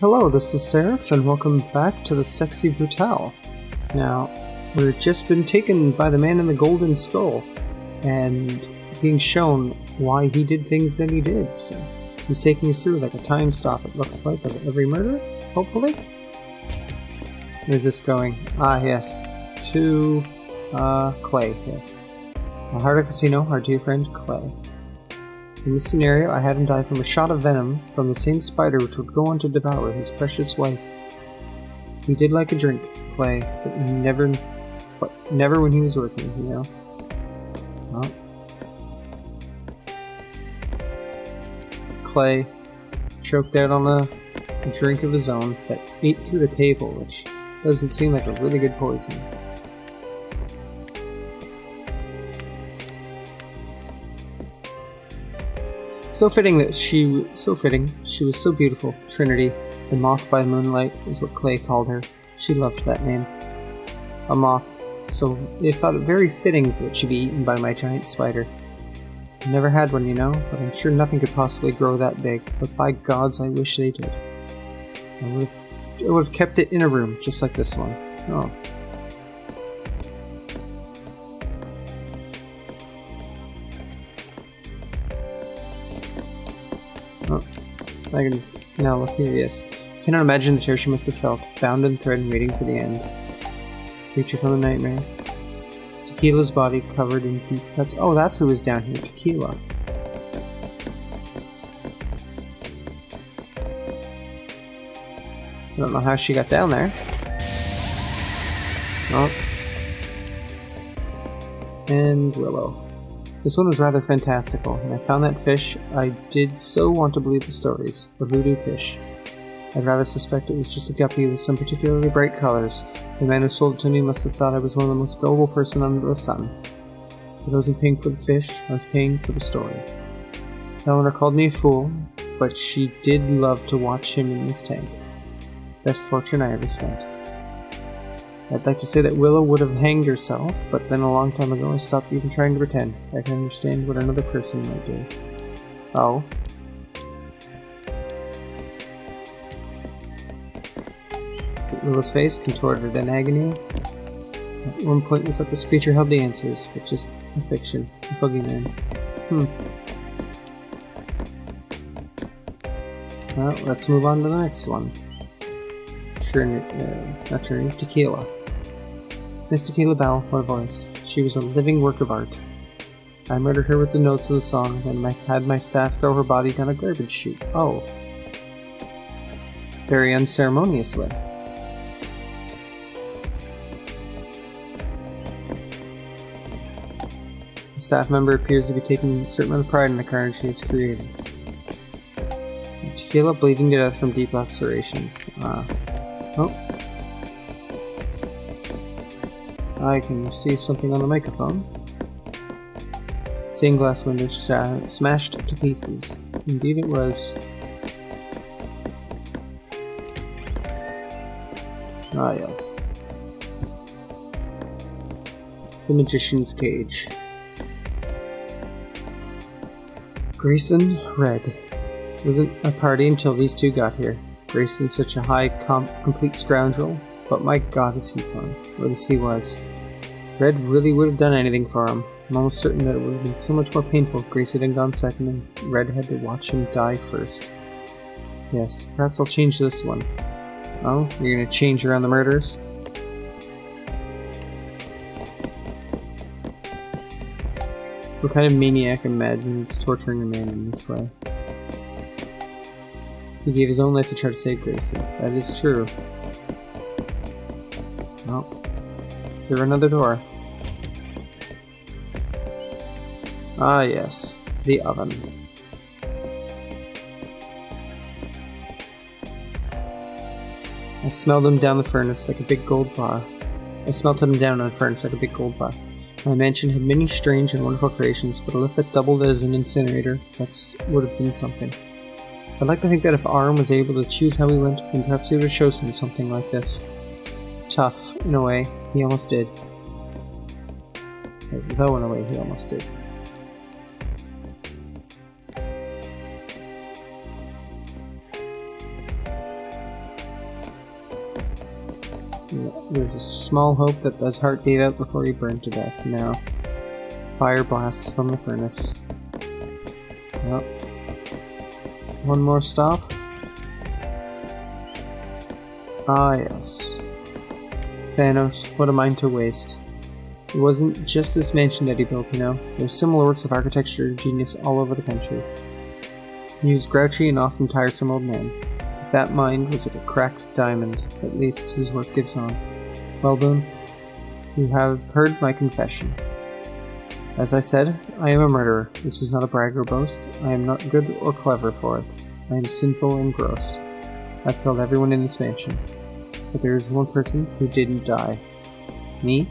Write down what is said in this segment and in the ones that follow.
Hello, this is Seraph, and welcome back to the sexy Brutale. Now, we've just been taken by the man in the golden skull, and being shown why he did things that he did. So he's taking us through like a time stop, it looks like, of every murder, hopefully? Where's this going? Ah, yes. To, Clay, yes. Harder Casino, our dear friend Clay. In this scenario, I had him die from a shot of venom from the same spider which would go on to devour his precious wife. He did like a drink, Clay, but never when he was working, you know. Well, Clay choked out on a drink of his own that ate through the table, which doesn't seem like a really good poison. So fitting she was so beautiful. Trinity, the moth by moonlight, is what Clay called her. She loved that name. A moth, so they thought it very fitting that she be eaten by my giant spider. I never had one, you know, but I'm sure nothing could possibly grow that big, but by gods I wish they did. I would have kept it in a room, just like this one. Oh. Oh, I can now look here, yes. Cannot imagine the terror she must have felt, bound in thread and waiting for the end. Creature from the nightmare. Tequila's body covered in deep cuts. Oh, that's who was down here, Tequila. I don't know how she got down there. Oh. And Willow. This one was rather fantastical. When I found that fish, I did so want to believe the stories. A voodoo fish. I'd rather suspect it was just a guppy with some particularly bright colors. The man who sold it to me must have thought I was one of the most gullible person under the sun. But I wasn't paying for the fish, I was paying for the story. Eleanor called me a fool, but she did love to watch him in this tank. Best fortune I ever spent. I'd like to say that Willow would have hanged herself, but then a long time ago I stopped even trying to pretend. I can understand what another person might do. Oh. So Willow's face contorted in agony. At one point we thought this creature held the answers, but just a fiction, a boogeyman. Well, let's move on to the next one. Not Trinity, Tequila. Miss Tequila Bell, what a voice. She was a living work of art. I murdered her with the notes of the song, and had my staff throw her body down a garbage chute. Oh. Very unceremoniously. The staff member appears to be taking a certain amount of pride in the carnage she has created. Tequila bleeding to death from deep lacerations. Oh. I can see something on the microphone. Stained glass window smashed to pieces. Indeed it was. Ah yes. The Magician's Cage. Grayson, Red. It wasn't a party until these two got here. Grayson, such a high, complete scoundrel, but my god is he fun. Or at least he was. Red really would have done anything for him. I'm almost certain that it would have been so much more painful if Grayson had gone second and Red had to watch him die first. Yes, perhaps I'll change this one. Oh, you're gonna change around the murders? What kind of maniac imagines torturing a man in this way? He gave his own life to try to save Grayson. That is true. Oh. Through another door. Ah yes, the oven. I smelled him down the furnace like a big gold bar. I smelt him down on a furnace like a big gold bar. My mansion had many strange and wonderful creations, but a lift that doubled as an incinerator, would have been something. I'd like to think that if Arm was able to choose how he went, then perhaps he would have chosen something like this. Tough, in a way, he almost did. Though in a way, he almost did. There's a small hope that his heart gave out before he burned to death. Now, fire blasts from the furnace. Well, one more stop. Ah, yes. Thanos, what a mind to waste. It wasn't just this mansion that he built, you know. There's similar works of architecture genius all over the country. He was grouchy and often tiresome old man. But that mind was like a cracked diamond. At least his work gives on. Well, Boone, you have heard my confession. As I said, I am a murderer. This is not a brag or boast. I am not good or clever for it. I am sinful and gross. I've killed everyone in this mansion. But there is one person who didn't die. Me?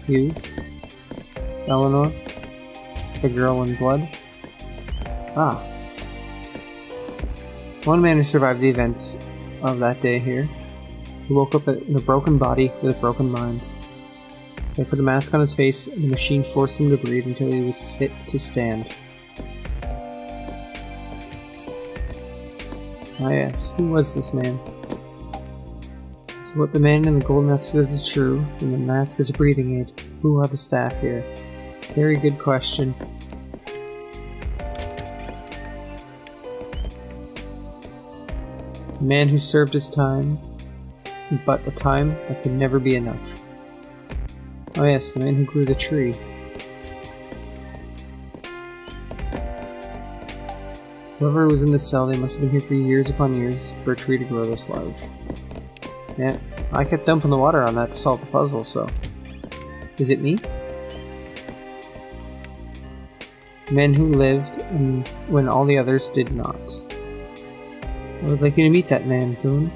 You? Eleanor? The girl in blood? Ah. One man who survived the events of that day here. He woke up in a broken body with a broken mind. They put a mask on his face and the machine forced him to breathe until he was fit to stand. Ah yes, who was this man? If what the man in the gold mask says is true, and the mask is a breathing aid, who are the staff here? Very good question. A man who served his time, but a time that could never be enough. Oh yes, the man who grew the tree. Whoever was in this cell, they must have been here for years upon years for a tree to grow this large. Yeah, I kept dumping the water on that to solve the puzzle, so... Is it me? The man who lived and when all the others did not. I would like you to meet that man, Boone.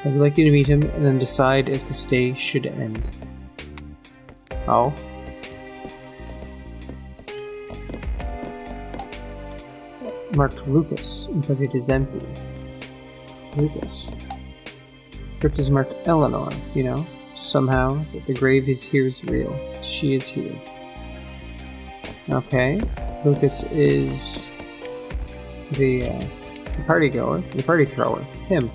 I would like you to meet him and then decide if the stay should end. Oh? Marked Lucas, but it is empty. Lucas. Crypt is marked Eleanor, you know? Somehow, that the grave is here is real. She is here. Okay. Lucas is the party goer, the party thrower. Him.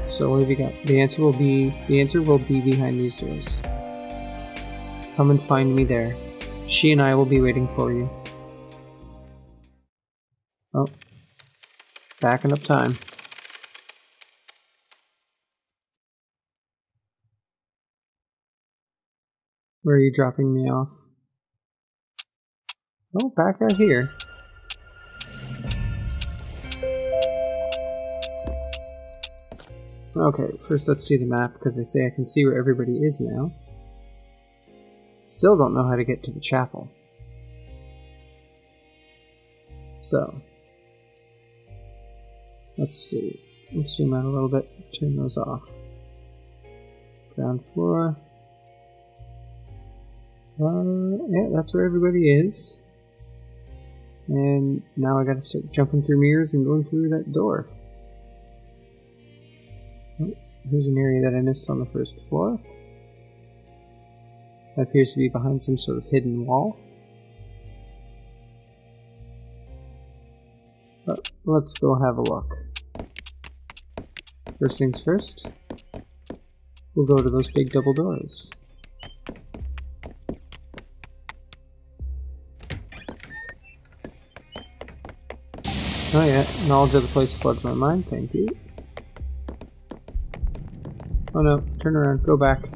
So what have you got? The answer will be behind these doors. Come and find me there. She and I will be waiting for you. Oh. Backing up time. Where are you dropping me off? Oh, back out here. Okay, first let's see the map, because they say I can see where everybody is now. Still don't know how to get to the chapel. So, let's see. Let's zoom out a little bit, turn those off. Ground floor. Yeah, that's where everybody is. And now I gotta start jumping through mirrors and going through that door. Oh, here's an area that I missed on the first floor. That appears to be behind some sort of hidden wall. But let's go have a look. First things first, we'll go to those big double doors. Oh yeah, knowledge of the place floods my mind, thank you. Oh no, turn around, go back.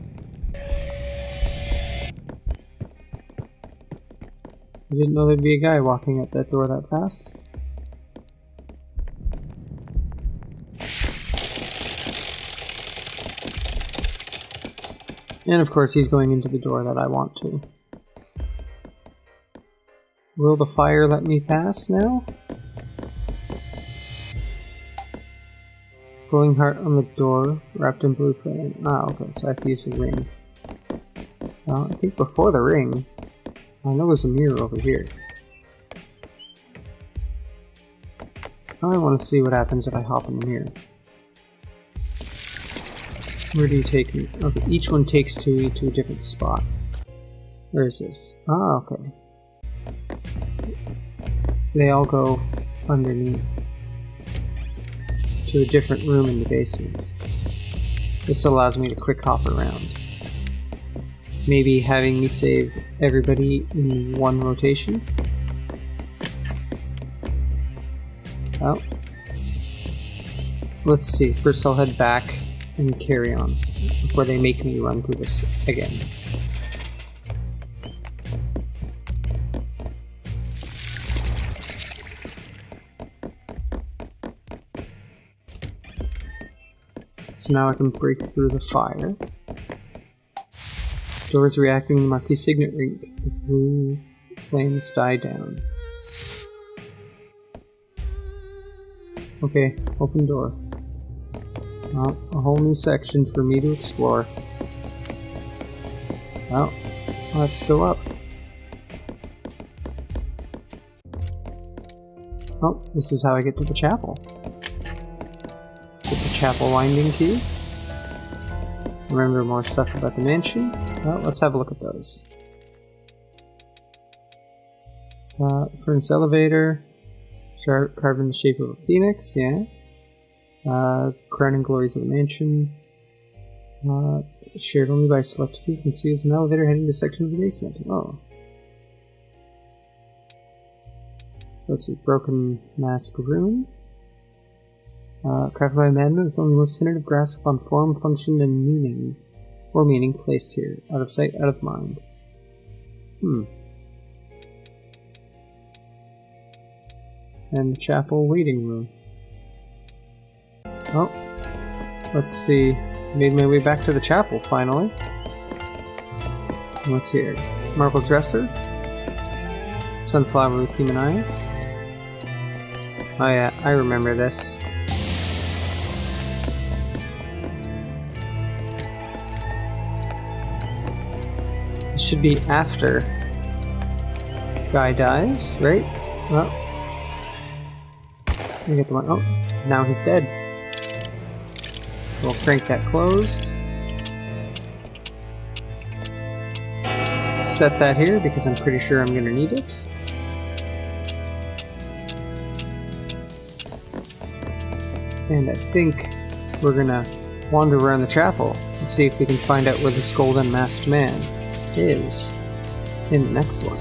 I didn't know there'd be a guy walking at that door that fast. And of course he's going into the door that I want to. Will the fire let me pass now? Glowing heart on the door, wrapped in blue flame. Ah, okay, so I have to use the ring. Well, I think before the ring, I know there's a mirror over here. I want to see what happens if I hop in the mirror. Where do you take me? Okay, each one takes to a different spot. Where is this? Ah, okay. they all go underneath to a different room in the basement. This allows me to quick hop around. Maybe having me save everybody in one rotation. Well, let's see. First I'll head back and carry on before they make me run through this again. So now I can break through the fire. Doors reacting to the Marquis signet ring. The blue flames die down. Okay, open door. Well, a whole new section for me to explore. Well, let's go up. Oh, this is how I get to the chapel. Get the chapel winding key. Remember more stuff about the mansion. Well, let's have a look at those. Furnace elevator. Carved in the shape of a phoenix, yeah. Crowning glories of the mansion. Shared only by a select few. You can see as an elevator heading to a section of the basement. Oh. So it's a broken mask room. Crafted by a madman with only the most tentative grasp on form, function, and meaning. Or meaning placed here. Out of sight, out of mind. And the chapel waiting room. Oh, let's see. Made my way back to the chapel finally. What's here? Marble dresser. Sunflower with human eyes. Oh yeah, I remember this. It should be after guy dies, right? Well, we get the one. Oh, now he's dead. We'll crank that closed. Set that here because I'm pretty sure I'm going to need it. And I think we're going to wander around the chapel and see if we can find out where this golden masked man is in the next one.